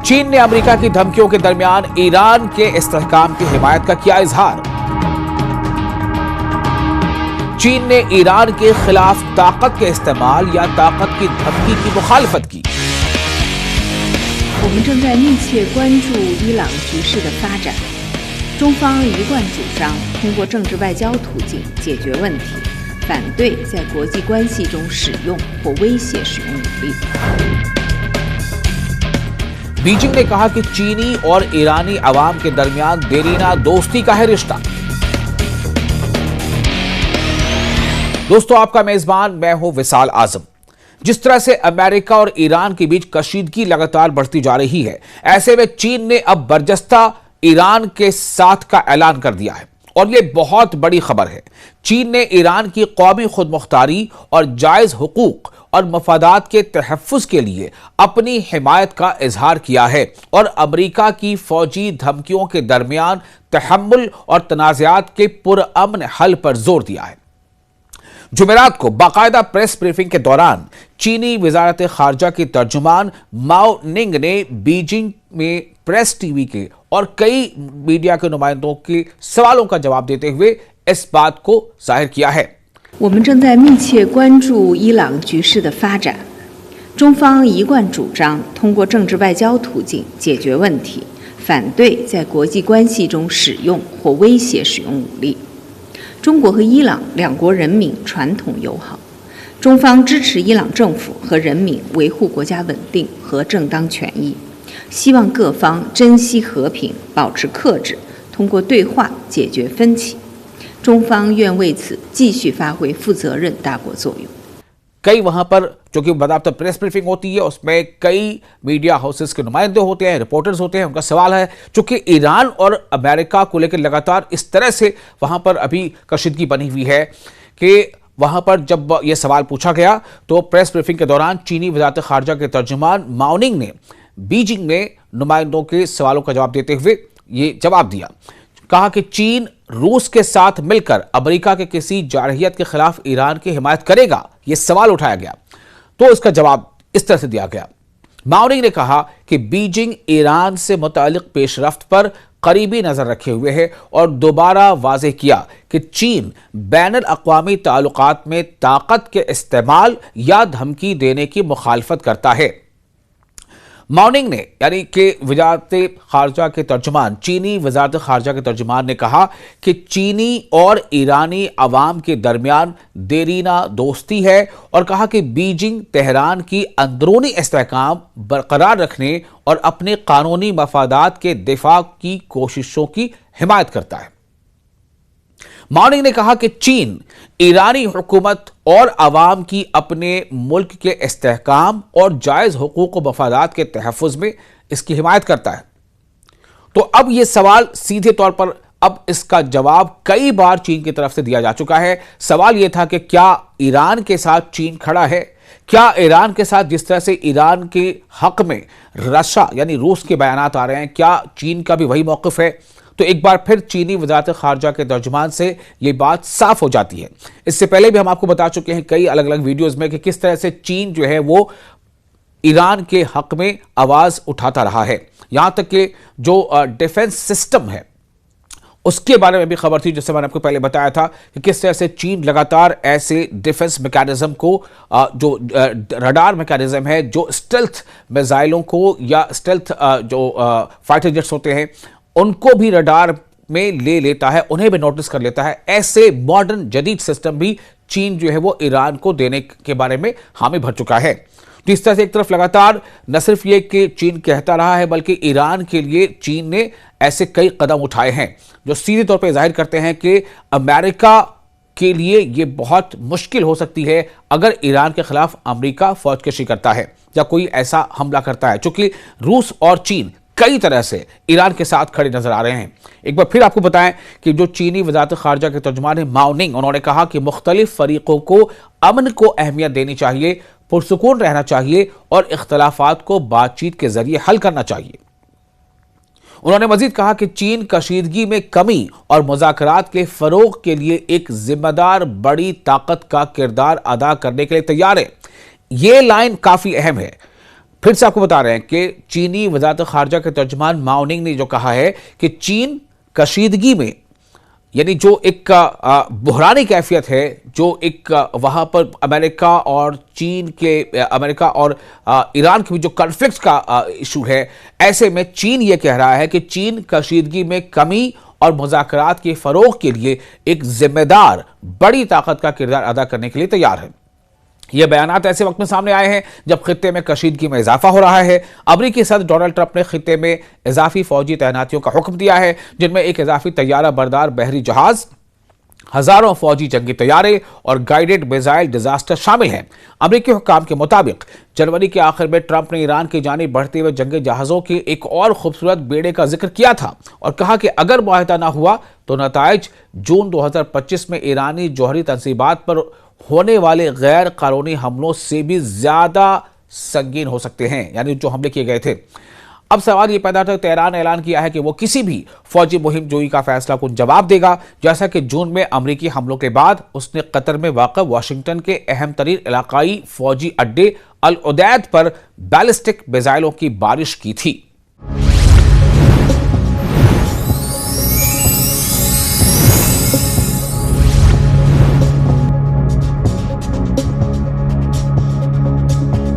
चीन ने अमेरिका की धमकियों के दरमियान ईरान के इस्तेहकाम की हिमायत का किया इजहार। चीन ने ईरान के खिलाफ ताकत के इस्तेमाल या ताकत की धमकी की मुखालफत की। 我们正在密切关注伊朗局势的发展。中方一贯主张通过政治外交途径解决问题，反对在国际关系中使用或威胁使用武力。 बीजिंग ने कहा कि चीनी और ईरानी अवाम के दरमियान देरीना दोस्ती का है रिश्ता। दोस्तों, आपका मेजबान मैं हूं विशाल आजम। जिस तरह से अमेरिका और ईरान के बीच कशीदगी लगातार बढ़ती जा रही है, ऐसे में चीन ने अब बरजस्ता ईरान के साथ का ऐलान कर दिया है और यह बहुत बड़ी खबर है। चीन ने ईरान की कौमी खुदमुख्तारी और जायज हुकूक और मफादात के तहफ़्फ़ुज़ के लिए अपनी हिमायत का इजहार किया है और अमेरिका की फौजी धमकियों के दरमियान तहम्मुल और तनाज़ात के पुरअमन हल पर जोर दिया है। जुमेरात को बाकायदा प्रेस ब्रीफिंग के दौरान चीनी वज़ारत ख़ारजा की तर्जुमान माओ निंग ने बीजिंग में प्रेस टीवी के और कई मीडिया के नुमाइंदों के सवालों का जवाब देते हुए इस बात को जाहिर किया है। 我们正在密切关注伊朗局势的发展。中方一贯主张通过政治外交途径解决问题，反对在国际关系中使用或威胁使用武力。中国和伊朗两国人民传统友好，中方支持伊朗政府和人民维护国家稳定和正当权益，希望各方珍惜和平，保持克制，通过对话解决分歧。 中方愿为此继续发挥负责任大国作用。 कई वहां पर जो कि बाकायदा प्रेस ब्रीफिंग होती है, उसमें कई मीडिया हाउसेस के नुमाइंदे होते हैं, रिपोर्टर्स होते हैं। उनका सवाल है चूंकि ईरान और अमेरिका को लेकर लगातार इस तरह से वहां पर अभी कशीदगी बनी हुई है कि वहां पर जब यह सवाल पूछा गया तो प्रेस ब्रीफिंग के दौरान चीनी वज़ारत ख़ारजा के तर्जुमान माओ निंग ने बीजिंग में नुमाइंदों के सवालों का जवाब देते हुए ये जवाब दिया। कहा कि चीन रूस के साथ मिलकर अमेरिका के किसी जारहियत के खिलाफ ईरान की हिमायत करेगा, यह सवाल उठाया गया तो इसका जवाब इस तरह से दिया गया। माओ निंग ने कहा कि बीजिंग ईरान से मुतालिक पेशरफ्त पर करीबी नजर रखे हुए है और दोबारा वाज़ेह किया कि चीन बैनुल अक़वामी ताल्लुकात में ताकत के इस्तेमाल या धमकी देने की मुखालफत करता है। माओ निंग ने यानी कि वज़ारत ख़ारजा के तर्जुमान चीनी वज़ारत ख़ारजा के तर्जुमान ने कहा कि चीनी और ईरानी अवाम के दरमियान देरीना दोस्ती है और कहा कि बीजिंग तेहरान की अंदरूनी इस्तेहकाम बरकरार रखने और अपने कानूनी मफादात के दिफा की कोशिशों की हिमायत करता है। माओ निंग ने कहा कि चीन ईरानी हुकूमत और अवाम की अपने मुल्क के इस्तेहकाम और जायज़ हुकूक व मफादात के तहफ़्फ़ुज़ में इसकी हिमायत करता है। तो अब यह सवाल सीधे तौर पर अब इसका जवाब कई बार चीन की तरफ से दिया जा चुका है। सवाल यह था कि क्या ईरान के साथ चीन खड़ा है? क्या ईरान के साथ जिस तरह से ईरान के हक में रशिया यानी रूस के बयानात आ रहे हैं, क्या चीन का भी वही मौक़िफ़ है? तो एक बार फिर चीनी वज़ारत ख़ारजा के तर्जुमान से ये बात साफ हो जाती है। इससे पहले भी हम आपको बता चुके हैं कई अलग अलग वीडियोस में कि किस तरह से चीन जो है वो ईरान के हक में आवाज़ उठाता रहा है। यहां तक कि जो डिफेंस सिस्टम है उसके बारे में भी खबर थी, जिससे मैंने आपको पहले बताया था कि किस तरह से चीन लगातार ऐसे डिफेंस मैकेनिज्म को जो रडार मैकेनिज्म है, जो स्टेल्थ मिसाइलों को या स्टेल्थ जो फाइटर जेट्स होते हैं उनको भी रडार में ले लेता है, उन्हें भी नोटिस कर लेता है। ऐसे मॉडर्न जदीद सिस्टम भी चीन जो है वो ईरान को देने के बारे में हामी भर चुका है। तो इस तरह से एक तरफ लगातार न सिर्फ ये कि चीन कहता रहा है, बल्कि ईरान के लिए चीन ने ऐसे कई कदम उठाए हैं जो सीधे तौर पर जाहिर करते हैं कि अमेरिका के लिए ये बहुत मुश्किल हो सकती है अगर ईरान के खिलाफ अमेरिका फौजकशी करता है या कोई ऐसा हमला करता है, क्योंकि रूस और चीन कई तरह से ईरान के साथ खड़े नजर आ रहे हैं। एक बार फिर आपको बताएं कि जो चीनी वज़ारत ख़ारजा के तर्जुमान है माओ निंग, उन्होंने कहा कि मुख्तलिफ फरीकों को अमन को अहमियत देनी चाहिए, पुरसुकून रहना चाहिए और इख्तलाफात को बातचीत के जरिए हल करना चाहिए। उन्होंने मजीद कहा कि चीन कशीदगी में कमी और मुज़ाकरात के फरोग के लिए एक जिम्मेदार बड़ी ताकत का किरदार अदा करने के लिए तैयार है। ये लाइन काफी अहम है। फिर से आपको बता रहे हैं कि चीनी वजारत खारजा के तर्जुमान माओ निंग ने जो कहा है कि चीन कशीदगी में, यानी जो एक बुहरानी कैफियत है, जो एक वहां पर अमेरिका और चीन के, अमेरिका और ईरान के भी जो कॉन्फ्लिक्ट का इशू है, ऐसे में चीन ये कह रहा है कि चीन कशीदगी में कमी और मुज़ाकरात के फरोग के लिए एक जिम्मेदार बड़ी ताकत का किरदार अदा करने के लिए तैयार है। ये बयानात ऐसे वक्त में सामने आए हैं जब खित्ते में कशीदगी में इजाफा हो रहा है। अमरीकी सदर डोनाल्ड ट्रंप ने खित्ते में इजाफी फौजी तैनातियों का हुक्म दिया है, जिनमें एक इजाफी तैयारा बरदार बहरी जहाज, हजारों फौजी जंगी तैयारे और गाइडेड मिसाइल डिजास्टर शामिल हैं। अमरीकी हुक्काम के मुताबिक जनवरी के आखिर में ट्रंप ने ईरान की जानिब बढ़ते हुए जंगी जहाजों के एक और खूबसूरत बेड़े का जिक्र किया था और कहा कि अगर मुआहदा न हुआ तो नताइज जून 2025 में ईरानी जौहरी तंसीबात पर होने वाले गैर कानूनी हमलों से भी ज्यादा संगीन हो सकते हैं, यानी जो हमले किए गए थे। अब सवाल यह पैदा होता है, तेहरान ने ऐलान किया है कि वो किसी भी फौजी मुहिम जोई का फैसला को जवाब देगा, जैसा कि जून में अमरीकी हमलों के बाद उसने कतर में वाक़ा वाशिंगटन के अहम तरीन इलाकाई फौजी अड्डे अल उदैद पर बैलिस्टिक मिसाइलों की बारिश की थी।